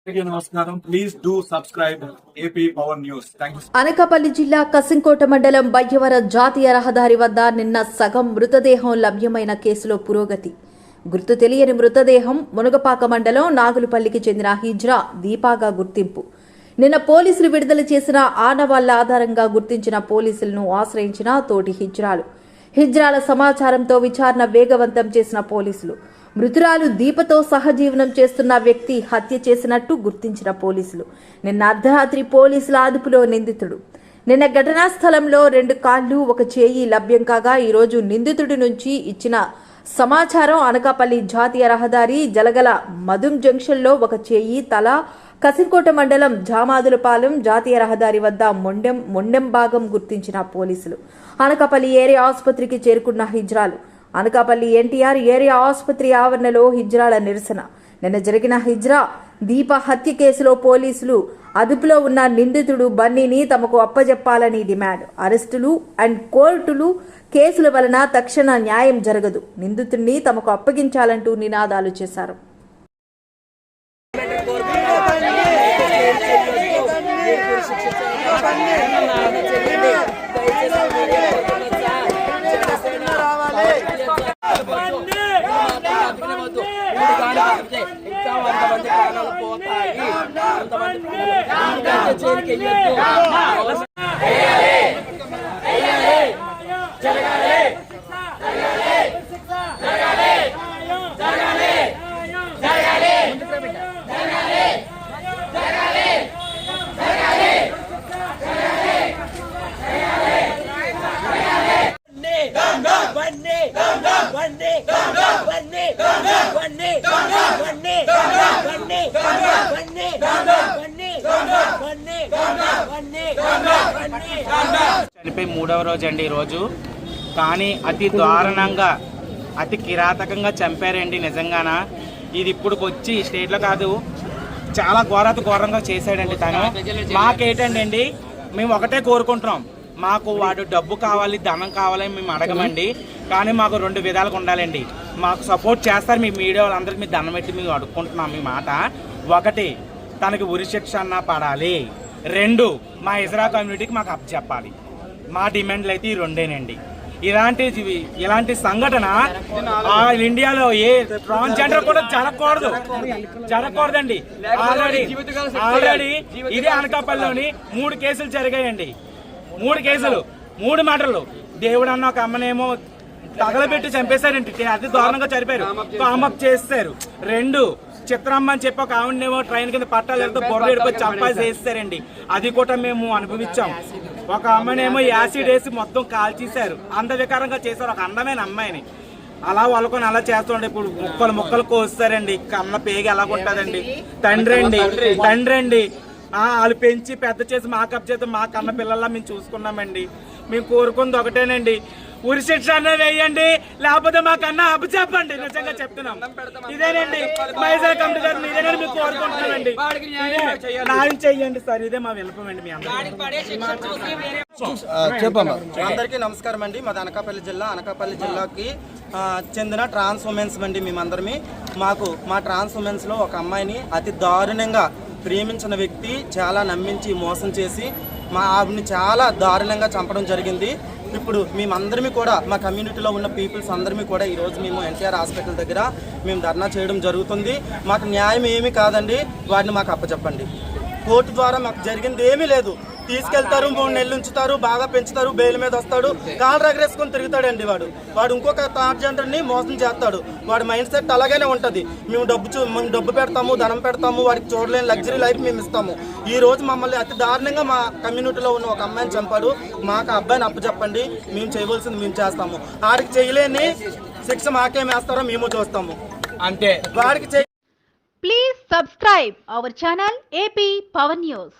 నమస్కారం. Please do subscribe AP power news. Thank you. Anakapalli జిల్లా కసింకోట మండలం బయ్యవరం జాతీయ రహదారి వద్ద నిన్న సగం మృతదేహం లభ్యమైన కేసులో పురోగతి. గుర్తు తెలియని మృతదేహం మునగపాక మండలం నాగులపల్లికి చెందిన హిజ్రా దీపాగా గుర్తింపు. నిన్న పోలీసులు విడుదల చేసిన ఆనవాళ్ల ఆధారంగా గుర్తించిన పోలీసులను ఆశ్రయించిన తోటి హిజ్రాల సమాచారంతో విచారణ వేగవంతం చేసిన పోలీసులు మృతురాలు దీపతో సహజీవనం చేస్తున్న వ్యక్తి హత్య చేసినట్టు గుర్తించిన పోలీసులు నిన్న అర్ధరాత్రి పోలీసుల అదుపులో నిందితుడు. నిన్న ఘటనా స్థలంలో 2 కాళ్లు 1 చేయి లభ్యం కాగా ఈరోజు నిందితుడి నుంచి ఇచ్చిన సమాచారం అనకాపల్లి జాతీయ రహదారి జలగల మధుం జంక్షన్లో 1 చేయి తల, కసింకోట మండలం జామాదులపాలెం జాతీయ రహదారి వద్ద మొండెం భాగం గుర్తించిన పోలీసులు అనకాపల్లి ఏరియా ఆసుపత్రికి చేరుకున్న హిజ్రాలు. అనకాపల్లి ఎన్టీఆర్ ఏరియా ఆసుపత్రి ఆవరణలో హిజ్రాల నిరసన. నిన్న జరిగిన హిజ్రా దీప హత్య కేసులో పోలీసులు అదుపులో ఉన్న నిందితుడు బన్నీని తమకు అప్పజెప్పాలని డిమాండ్. అరెస్టులు అండ్ కోర్టులు కేసుల వలన తక్షణ న్యాయం జరగదు, నిందితుడిని తమకు అప్పగించాలంటూ నినాదాలు చేశారు. చనిపోయి 3వ రోజు అండి ఈరోజు. కానీ అతి దారుణంగా అతి కిరాతకంగా చంపారండి. నిజంగానా ఇది ఇప్పుడు వచ్చి స్టేట్లో కాదు, చాలా ఘోరంగా చేశాడండి తను. మాకేంటండి మేము ఒకటే కోరుకుంటున్నాం, మాకు వాడు డబ్బు కావాలి, ధనం కావాలని మేము అడగమండి. కానీ మాకు 2 విధాలుగా ఉండాలండి. మాకు సపోర్ట్ చేస్తారు మీ మీడియా వాళ్ళందరికీ మీ దండం పెట్టి మేము అడుక్కుంటున్నాం మీ మాట. 1, తనకి ఉరిశిక్ష అన్నా పడాలి. 2, మా ఇజ్రా కమ్యూనిటీకి మాకు అప్పచెప్పాలి. మా డిమాండ్లు అయితే ఈ 2ేనండి. ఇలాంటి సంఘటన ఇండియాలో ఏ ట్రాన్స్జెండర్ కూడా జరగకూడదండి. ఆల్రెడీ ఇదే అనకాపల్లిలోని 3 కేసులు జరిగాయండి. 3 కేసులు, 3 మర్డర్లు. దేవుడు అన్న ఒక అమ్మనేమో తగలబెట్టి చంపేశారండి, అతి దారుణంగా చనిపోయారు. కామప్ చేస్తారు. 2, చిత్రమ్మ అని చెప్పి ఒక ఆవిడనేమో ట్రైన్ కింద పట్టాలతో బొర్ర ఎడుకొని చంపాసి వేస్తారండి. అది కూడా మేము అనుభవించాం. ఒక అమ్మాయినేమో యాసిడ్ వేసి మొత్తం కాల్చేశారు, అందవికారంగా చేశారు ఒక అందమైన అమ్మాయిని. అలా వాళ్ళకొని అలా చేస్తుండే. ఇప్పుడు ముక్కలు కోస్తారండి. కన్న పేగి ఎలాగుంటుందండి. తండ్రి అండి వాళ్ళు పెంచి పెద్ద చేసి మాకు అప్పచేస్తే మా కన్న పిల్లల్లా మేము చూసుకున్నామండి. మేము కోరుకుంది ఒకటేనండి, ఉరిశిక్ష అనే వేయండి, లేకపోతే మాకన్నా అప్పు చెప్పండి. నిజంగా చెప్తున్నాం, ఇదేనండి మైజర్ కమిటీ గారు, ఇదేనండి మీకు కోరుకుంటున్నామండి. న్యాయం చెయ్యండి సార్, ఇదే మా విన్నపమండి. మీ అందరికీ నమస్కారం అండి. మాది అనకాపల్లి జిల్లాకి చెందిన ట్రాన్స్ ఉమెన్స్ అండి. మేమందరమే మా ట్రాన్స్ ఉమెన్స్ లో ఒక అమ్మాయిని అతి దారుణంగా ప్రేమించిన వ్యక్తి చాలా నమ్మించి మోసం చేసి ఆవిడని చాలా దారుణంగా చంపడం జరిగింది. ఇప్పుడు మేమందరమీ కూడా మా కమ్యూనిటీలో ఉన్న పీపుల్స్ అందరిమీ కూడా ఈరోజు మేము ఎన్టీఆర్ హాస్పిటల్ దగ్గర మేము ధర్నా చేయడం జరుగుతుంది. మాకు న్యాయం ఏమీ కాదండి, వాడిని మాకు అప్పచెప్పండి. కోర్టు ద్వారా మాకు జరిగింది ఏమీ లేదు. తీసుకెళ్తారు, 3 నెలలు ఉంచుతారు, బాగా పెంచుతారు, బెయిల్ మీద వస్తాడు, కాళ్ళు రగరేసుకొని తిరుగుతాడండి. వాడు ఇంకొక ట్రాన్స్జెండర్ని మోసం చేస్తాడు. వాడి మైండ్ సెట్ అలాగనే ఉంటుంది. మేము డబ్బు పెడతాము, ధనం పెడతాము, వాడికి చూడలేని లగ్జరీ లైఫ్ మేము ఇస్తాము. ఈ రోజు మమ్మల్ని అతి దారుణంగా మా కమ్యూనిటీలో ఉన్న ఒక అమ్మాయిని చంపాడు. మాకు అబ్బాయిని అప్పచెప్పండి, మేము చేయవలసింది మేము చేస్తాము. వాడికి చేయలేని శిక్ష మాకేం వేస్తారో మేము చూస్తాము అంతే. వాడికి please subscribe our channel AP power news.